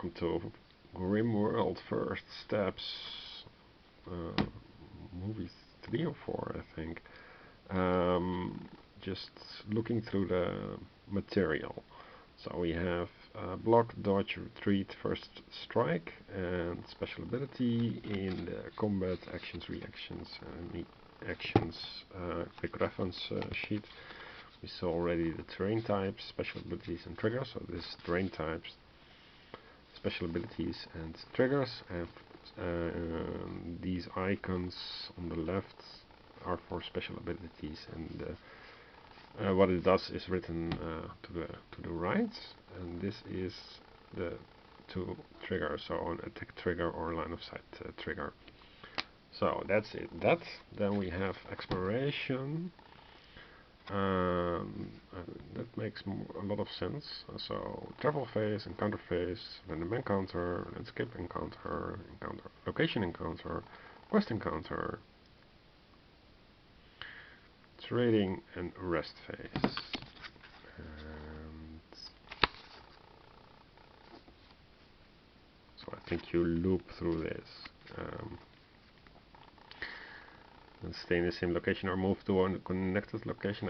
welcome to Grimm World First Steps, movie 3 or 4 I think. Just looking through the material. So we have block, dodge, retreat, first strike, and special ability in the combat actions, reactions, enemy actions quick reference sheet. We saw already the terrain types, special abilities and triggers. So this is terrain types, special abilities and triggers, and these icons on the left are for special abilities, and what it does is written to the right, and this is the to trigger, so an attack trigger or line of sight trigger. So that's it. Then we have exploration. That makes a lot of sense. So travel phase, encounter phase, random encounter, landscape encounter, location encounter, quest encounter, trading, and rest phase. And so I think you loop through this. And stay in the same location or move to a connected location.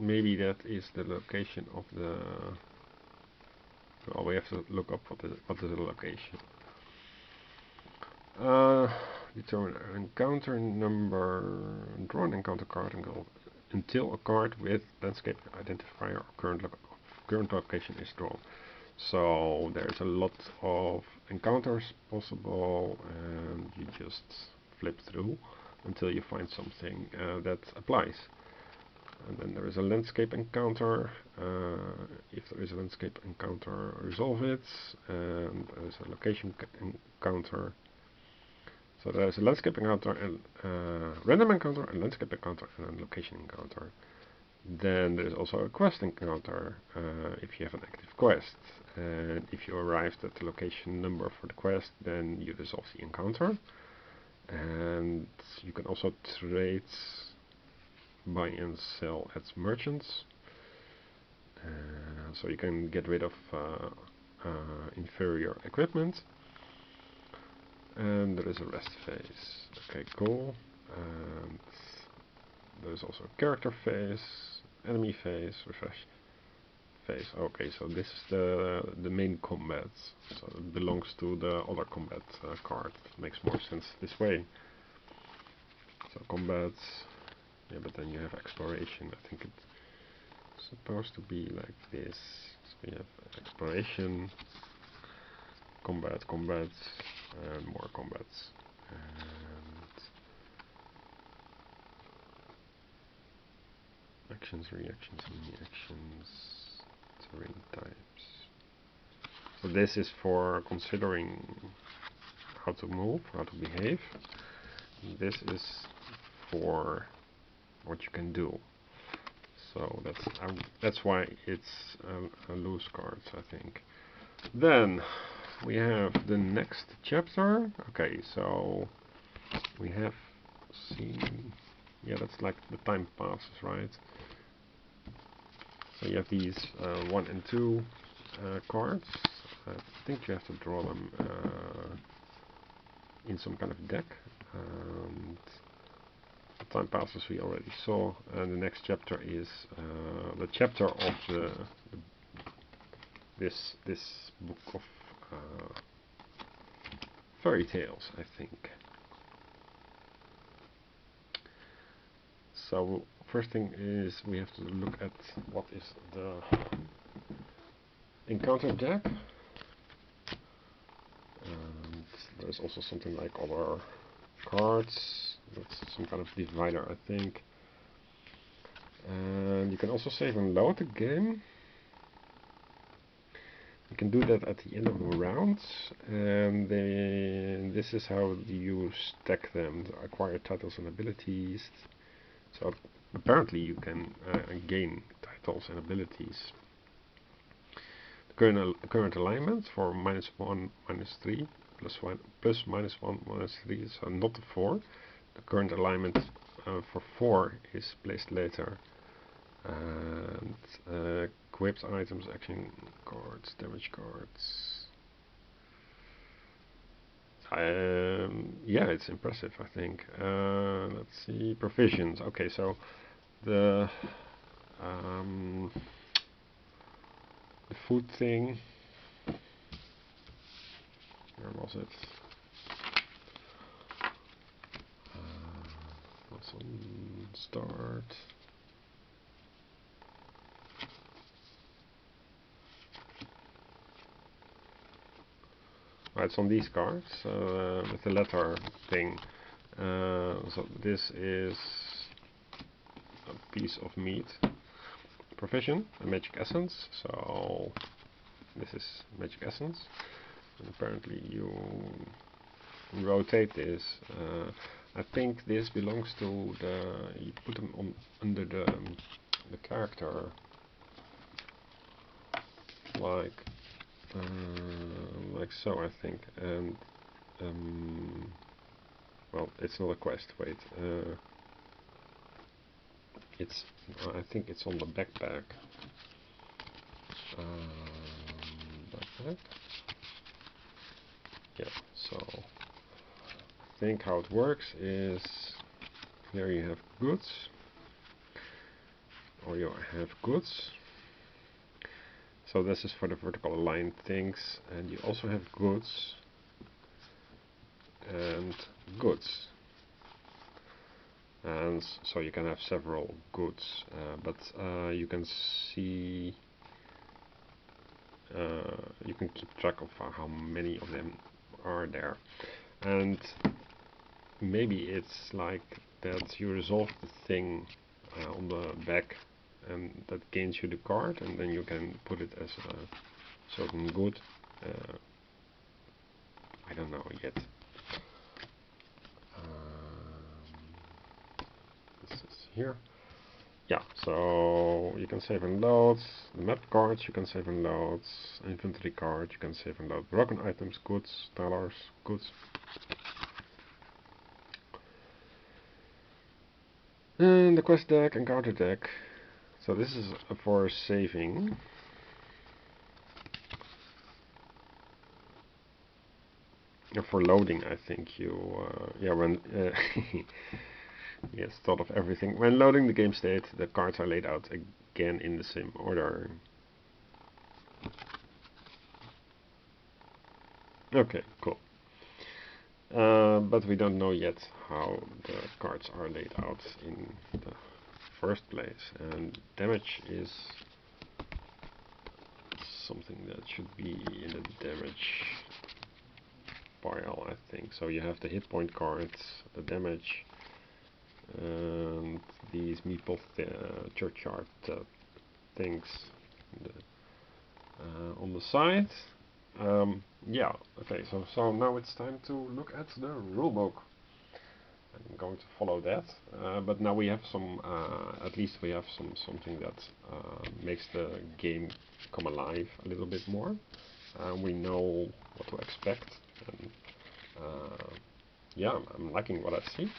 Maybe that is the location of the... Well, we have to look up what is the location. Determine encounter number. Draw an encounter card and go until a card with landscape identifier or current location is drawn. So there's a lot of encounters possible, and you just flip through until you find something that applies. And then there is a landscape encounter. If there is a landscape encounter, resolve it. And there is a location encounter. So there is a landscape encounter and random encounter, and landscape encounter, and a location encounter. Then there is also a quest encounter if you have an active quest. And if you arrived at the location number for the quest, then you resolve the encounter. And you can also trade, buy and sell at merchants. So you can get rid of inferior equipment. And there is a rest phase. Okay, cool. And there is also a character phase, enemy phase, refresh phase. Okay, so this is the main combat. So it belongs to the other combat card. It makes more sense this way. So combat, yeah, but then you have exploration. I think it's supposed to be like this. So we have exploration, combat, and more combats. And actions, reactions, reactions, terrain types. So this is for considering how to move, how to behave. This is for what you can do. So that's why it's a loose card, I think. Then we have the next chapter. Okay, so we have seen, yeah, that's like the time passes, right? So you have these 1 and 2 cards. I think you have to draw them in some kind of deck. And the time passes we already saw, and the next chapter is the chapter of this book of fairy tales, I think. So first thing is we have to look at what is the encounter deck. And there's also something like other cards. That's some kind of divider, I think. And you can also save and load the game. You can do that at the end of the round, and then this is how you stack them, to acquire titles and abilities. So apparently you can gain titles and abilities. The current alignment for -1, -3, +1, plus -1, -3, so not the 4. The current alignment for 4 is placed later. And equipped items, action cards, damage cards. Yeah, it's impressive, I think. Let's see, provisions. Okay, so the food thing. Where was it? What's on start? It's on these cards with the letter thing. So this is a piece of meat. Provision, a magic essence. So this is magic essence. And apparently you rotate this. I think this belongs to the. You put them on under the character, like so, I think. And well, it's not a quest. Wait, it's. I think it's on the backpack. Backpack. Yeah. So I think how it works is here you have goods, or you have goods. So this is for the vertical aligned things, and you also have goods and goods. And so you can have several goods, but you can see, you can keep track of how many of them are there. And maybe it's like that you resolve the thing on the back, and that gains you the card, and then you can put it as a certain good. I don't know yet. This is here. Yeah, so you can save and load the map cards, you can save and load inventory card, you can save and load broken items, goods, dollars, goods. And the quest deck and counter deck. So this is for saving. For loading, I think you, yeah, when, yes, thought of everything. When loading the game state, the cards are laid out again in the same order. Okay, cool. But we don't know yet how the cards are laid out in the first place. And damage is something that should be in the damage pile, I think. So you have the hit point cards, the damage, and these meeple churchyard things on the side. Yeah, okay, so now it's time to look at the rulebook. I'm going to follow that, but now we have some, at least we have something that makes the game come alive a little bit more. We know what to expect, and yeah, I'm liking what I see.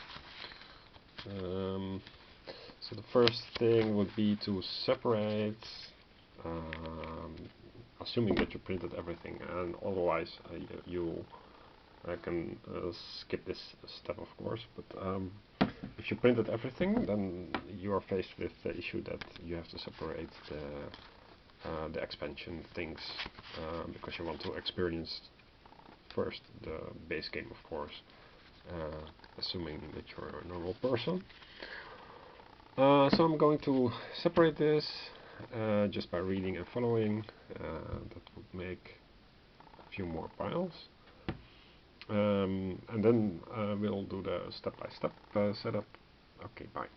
So the first thing would be to separate, assuming that you printed everything, and otherwise you can skip this step, of course, but if you printed everything, then you are faced with the issue that you have to separate the expansion things, because you want to experience first the base game, of course, assuming that you're a normal person. So I'm going to separate this just by reading and following. That would make a few more piles. And then we'll do the step-by-step setup. Okay, bye.